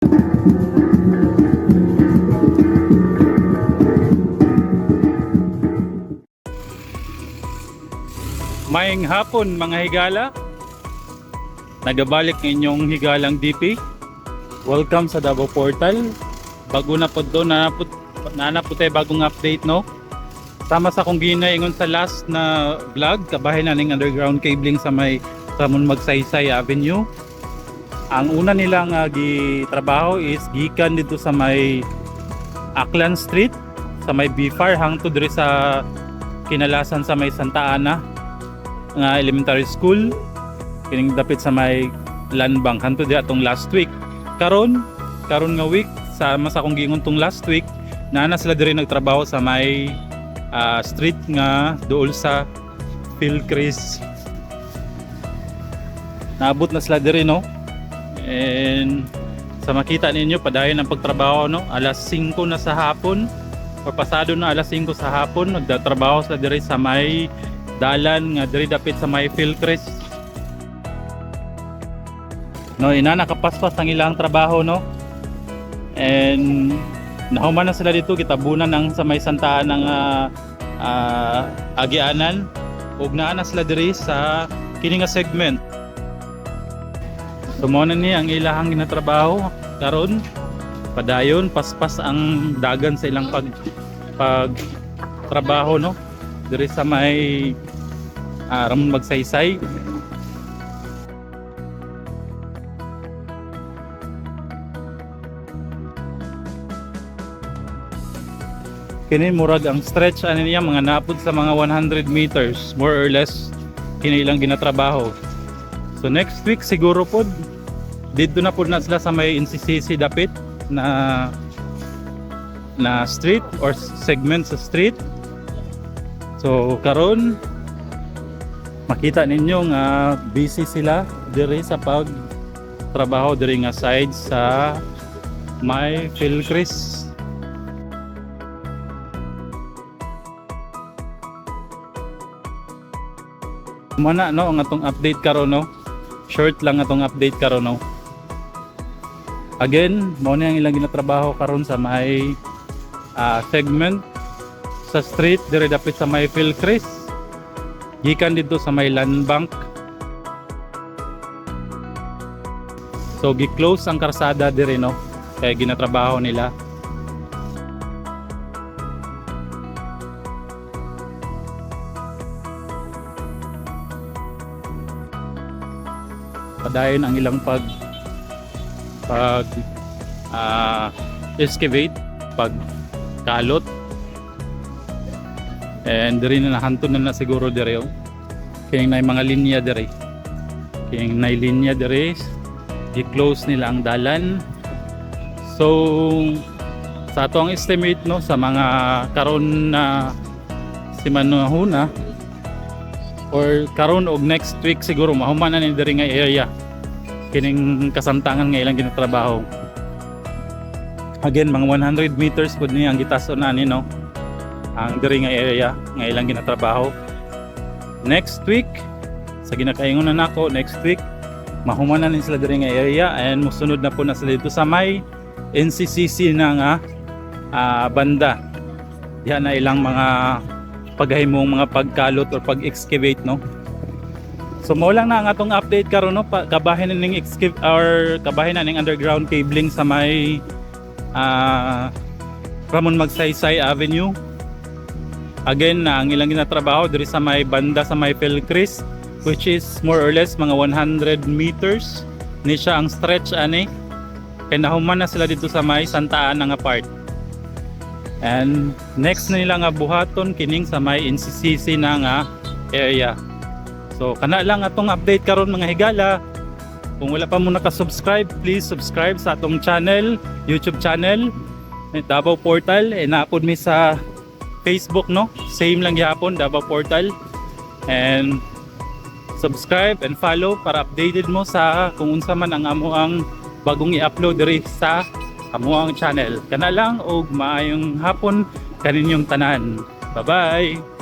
Maayong hapon mga higala. Nagabalik ng inyong higalang DP. Welcome sa Davao Portal. Bago na po doon, nanapot tayo bagong update, no? Sama sa kong ginaingon sa last na vlog, kabahin na ng underground cabling sa may Ramon Magsaysay Avenue. Ang una nilang gitrabaho is gikan dito sa may Aklan Street, sa may BFAR hangtod diri sa kinalasan sa may Santa Ana nga elementary school, kining dapit sa may land bank hangtod di atong last week. Karon nga week sa akong giingon tong last week, naana sila diri nagtrabaho sa may street nga dool sa Philcris. Naabot na sila diri, no? And sa makita ninyo, padayon ang pagtrabaho, no? Alas 5 na sa hapon, o pasado na alas 5 sa hapon, nagtatrabaho sila diri sa may dalan nga diri dapit sa may Philcris. No, ina nakapaspas ang ilang trabaho, no? And nahuman na sila dito, kitabunan ng sa may Santa ng Agianan, ug naa na sila diri sa kini nga segment. Sumuna ni ang ilahang ginatrabaho karon, padayon paspas ang dagan sa ilang pagtrabaho, no? Diri sa may Ramon Magsaysay. Kini murag ang stretch ano niya, mga napod sa mga 100 meters more or less kini ilang ginatrabaho. So next week siguro pod dito na pod na sila sa may NCCC dapit na street or segment sa street. So karon makita ninyo nga busy sila diri sa pagtrabaho diri nga side sa may Philcris. Muna, no, ang atong update karon, no. Short lang atong update karon, no. Again, mo na ang ilang ginatrabaho karon sa may segment sa street dire dapit sa may Philcris, gikan dito sa may land bank. So gi-close ang karsada dire, no, kaya ginatrabaho nila. Padayon ang ilang excavate, pagkalot. And diri na nahantod na siguro diri, oh. Kaya may mga linya diri. Kaya may linya diri, i-close nila ang dalan. So sa ato ang estimate, no, sa mga karon na simanahuna or karon og next week siguro mahuman na ni diri nga area kining kasamtangan nga ilang ginatrabaho. Again, mga 100 meters pud ni ang gitaso na ni, no, ang diri nga area nga ilang ginatrabaho. Next week sa ginakaingon na nako, next week mahuman na ni sila diri nga area and mosunod na po na sila dito sa may NCCC na nga banda. Diyan na ilang mga paghimong mga pagkalot or pag-excavate, no. So mo lang na ang atong update karon, no, kabahin na ning kabahin na ning underground cabling sa may Ramon Magsaysay Avenue. Again, na ang ilang ginatrabaho diri sa may banda sa may Philcris, which is more or less mga 100 meters ni siya ang stretch ani. Kaya nahuman na sila dito sa may Santa Ana nga part. And next na nila nga buhaton kining sa may NCCC na nga area. So kana lang atong update karon mga higala. Kung wala pa mo naka-subscribe, please subscribe sa atong channel, YouTube channel, Davao Portal. E naapod mi sa Facebook, no? Same lang gyapon, Davao Portal. And subscribe and follow para updated mo sa kung unsa man ang amuang bagong i-upload diri sa amuang channel. Kana lang og maayong hapon kaninyong tanan. Bye-bye.